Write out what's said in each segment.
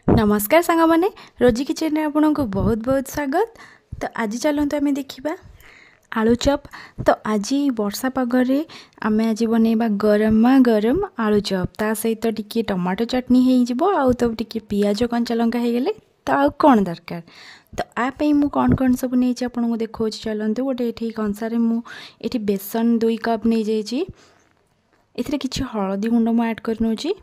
नमस्कार सांग मैंने रोजी किचन में आपन को बहुत बहुत स्वागत। तो आज चलते आम देखा आलू चप। तो आज वर्षा पगरे आम आज बनइबा गरमा गरम आलू चप ता सहित टिके टमाटो चटनी हो आउ तो टिके पियाज कंचा लंका हो गले तो आउ कौन दरकार। तो आपई मु कौन कौन सब नहीं आपन को देखा चलते गोटे ये कंसारे मुझे बेसन 2 कप नहीं जाइए। एथिरे किछि हळदी गुंड मु ऐड कर नउची।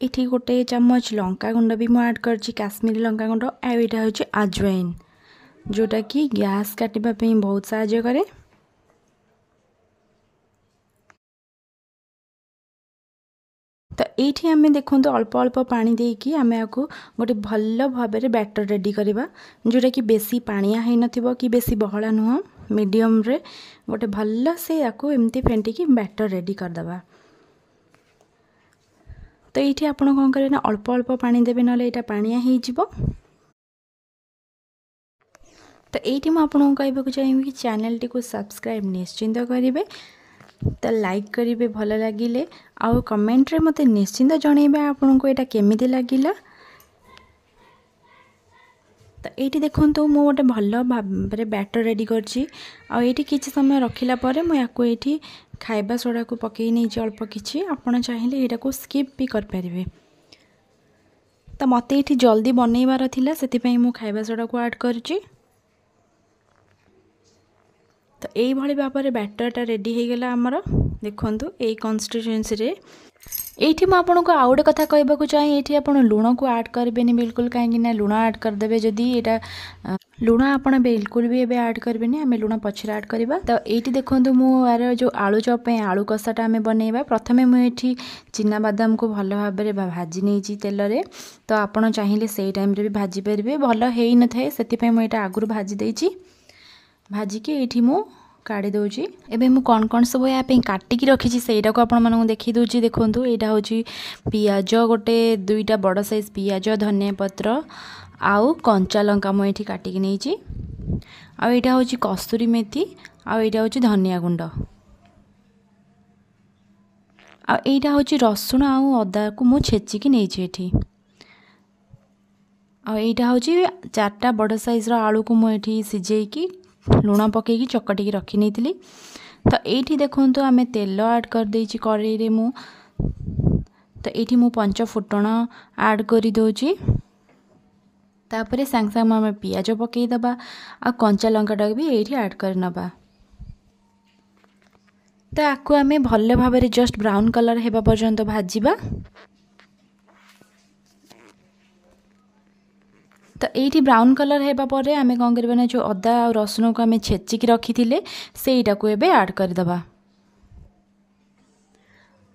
इठी गोटे चम्मच लंका गुंड भी मुझे ऐड कर काश्मीरी लंका गुंड आईटा हूँ आजवाइन जोटा कि गैस काटिबा बहुत साहाय्य करे। तो ये आम देखो अल्प अल्प पानी देकी आम आपको गोटे भल भाव बैटर रेडी करवा जोटा कि बेसी पानिया है नथिबो कि बेसी बहला नुह मीडियम रे गोटे भल से आपको एमती फेंटिकी बैटर रेडी करदबा। तो ये आप कौन करें अल्प अल्प पानी देवे ना यहाँ पानिया हो। तो ये मुझे कहवाक चाहिए कि चैनल टी को सब्सक्राइब निश्चिंत करेंगे। तो लाइक करेंगे भल लगिले आउ कमेंट रे मते निश्चिंत जनइबे आपन को यहाँ केमी लगिला। तो ये देखो मु गोटे भल भाव बैटर रेडी करछि आ ये किछि समय रखिला परे मु याको ये खाइबा सोडा को पकई नहीं अल्प किछि आपन चाहिए यहाँ को स्किप भी कर परिबे। तो मते ये जल्दी बनइबार थिला सेति मु खाइबा सोडा को ऐड करछि। तो यही भाव में बैटरटा रेडी हो गला आमर देखु ये कंसिस्टेंसी रे। ये मुझे आउ गोटे कथा कहवाक चाहिए ये आप लुण को ऐड करेंगे बिल्कुल कहीं लुण ऐड करदे जदि यहाँ लुण आप बिल्कुल भी एबे ऐड करेंगे आम लुण पछरे ऐड करवा। तो ये देखो मुझे जो आलू चप आलू कषाटा आम बनइबा प्रथम मुझे चिना बादाम को भल भाव भाजी नहीं तेल रे। तो आपड़ चाहिए से टाइम भी भाजी पारे भल हो न थाए से मुझे आगुरी भाजी देछि भाजिकी ये मु काढ़ी दूची। एबे मु कौन कौन सब यहाँ काटिकी रखी से आपको देखी दूची। देखो यहाँ हूँ पियाज गोटे 2टा बड़ साइज पियाज धनिया पत्र आउ कंचा लंका मुझे काटिकी नहीं आईटा हूँ कस्तूरी मेथी आईटा हूँ धनिया गुंड आईटा हूँ रसुण आउ अदा को मु छेचिकी नहीं आईटा हूँ 4टा बड़ साइज आलू को मुझे सिझेकी लुण पकईकी चकटिकी रखी नहीं थी। तो ये देखो आम तेल ऐड कर देछि कड़ाई रे मु। तो ये मु 5 फुटण ऐड कर दोची तापर सांग सांग आम पियाज पकई दबा आ कंचा लंकाटा भी ये ऐड कर नबा। तो आपको आम भल भाव जस्ट ब्राउन कलर हेबा पर्यंत भाजिबा। तो ये ब्राउन कलर हेबा परे आमे कौन करबा ना जो अदा और रसुण को आमे छेचिकी रखी थिले सेटा को एबे ऐड कर दबा।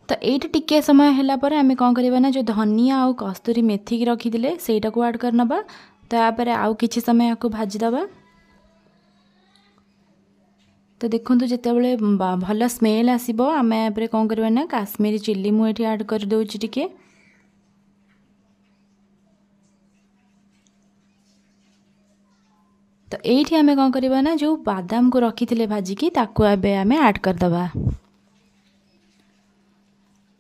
तो ये टिके समय हैला परे आमे कौन करबा ना जो धनिया और कस्तूरी मेथी की रखी थिले सेटा को ऐड कर नबा। तो यापर आउ किछि समय याको भाजी दबा। तो देखंतु जेते बेले भल स्मेल आसीबो आमे यापर कौन करबा ना काश्मीरी चिल्ली मु एठी ऐड कर दोछि टिके। तो ये आम कौन करवा ना जो बादाम को रखी थे भाजिकी ताकू आबे आम ऐड कर दबा।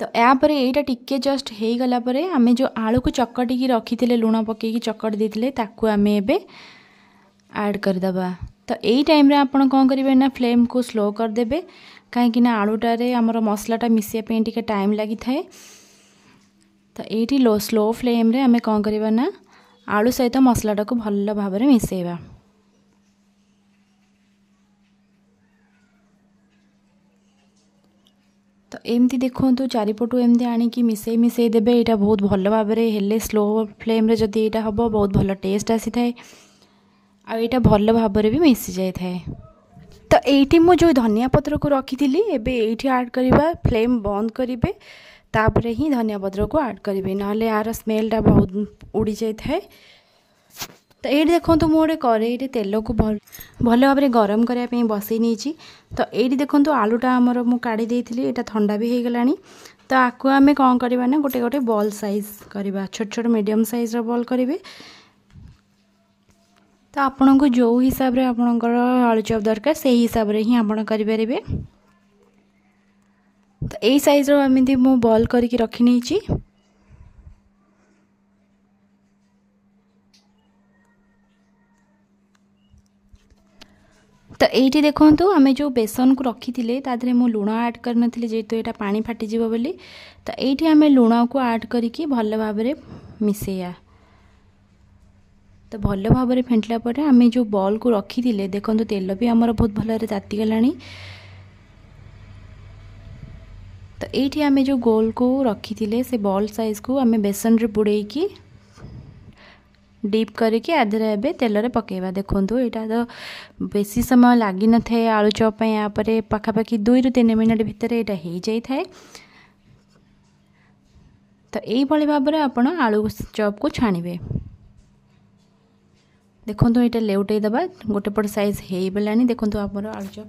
तो यापर यहाँ टिके जस्ट हो गला परे आम जो आलू को चकटिकी रखी थे लुण पकईकी चकट देते ताकू आम एबे ऐड कर दबा। तो यही टाइम रे आपण कौन करेंगे ना फ्लेम को स्लो कर देबे कहीं आलूटारे आमर मसलाटा मिसाई टिके टाइम लगी थाए। तो ये लो स्लो फ्लेम रे आम कौन करवा ना आलू सहित मसलाटा को भल भाव में मिसेबा। तो एमती देखो चारिपटू एमती आनिकी मिसई मिसई देबे यहाँ बहुत भल भाव हेले स्लो फ्लेम रे जदि यहाँ हम बहुत भल टेस्ट आसी थाए आईटा भल भाव भी मिसी जाए थाए। तो ये मु जो धनिया पत्र को रखी थी एबे ये ऐड करवा फ्लेम बंद करेंगे तापर ही धनिया पत्र को ऐड करेंगे ना यार स्मेलटा बहुत उड़ी जाए थाए। तो ये देखो मुझे कड़ाई तेल को भल भाव में गरम करने बसई नहीं। तो ये देखो आलूटा आमर मु काढ़ी देती यहाँ ठंडा भी हो गलानी। तो आपको आम कौन करवा ना गोटे गोटे बॉल साइज करवा छोट छोट मीडियम साइज बॉल करेंगे। तो आपण को जो हिसाब रे आपणकर आलू चप दरकार से हिसाब रे ही आपण करि परिबे। तो यही साइज एमती मु बॉल करके रखी नहीं। तो ये देखो आम जो बेसन को रखी थे तादे मु लुण आड कर नी जेहेतु यहाँ पानी फाटीज बोली तो ये आम लुण को आड करके भल भाव मिसेया। तो भल भाव फेंटला पर आम जो बॉल को रखी थे देखो तेल भी आमर बहुत भल तातीगला। तो ये आम जो गोल को रखी थे से बॉल साइज को आम बेसन रे बुड़े की डीप करके आधे एवं तेल रे पकेबा। देखो यहाँ तो बेसी समय लगी न थाए आलू चॉप यहाँ पाखापाखि 2 ରୁ 3 मिनट भितर यहाँ हो जाए। तो यही भाव में आपण आलू चॉप को छाणिबे। देखो यहाँ लेउटे दबा गोटे पट साइज हो गलानी। देखो आमर आलू चॉप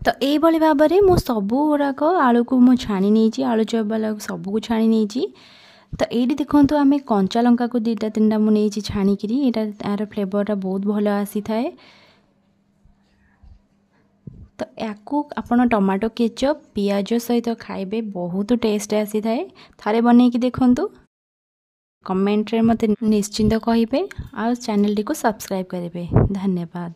तो यही भाव में मु सबू गुड़ाक आलू को मु छाणी नहीं आलू चॉप वाला सबू को छाणी नहीं। तो ये देखो आम कंचा लंका को 2टा 3टा मुझे छाणिकी यहाँ यार फ्लेवरटा बहुत भल आसी थाए। तो याकू आपण टमाटो केचप पियाज सहित खाइबे बहुत टेस्ट आसी थाए। थारे बनईकी देखंतु कमेंट रे मते निश्चिंत कहिबे आ चैनल टी को सब्सक्राइब करेंगे। धन्यवाद।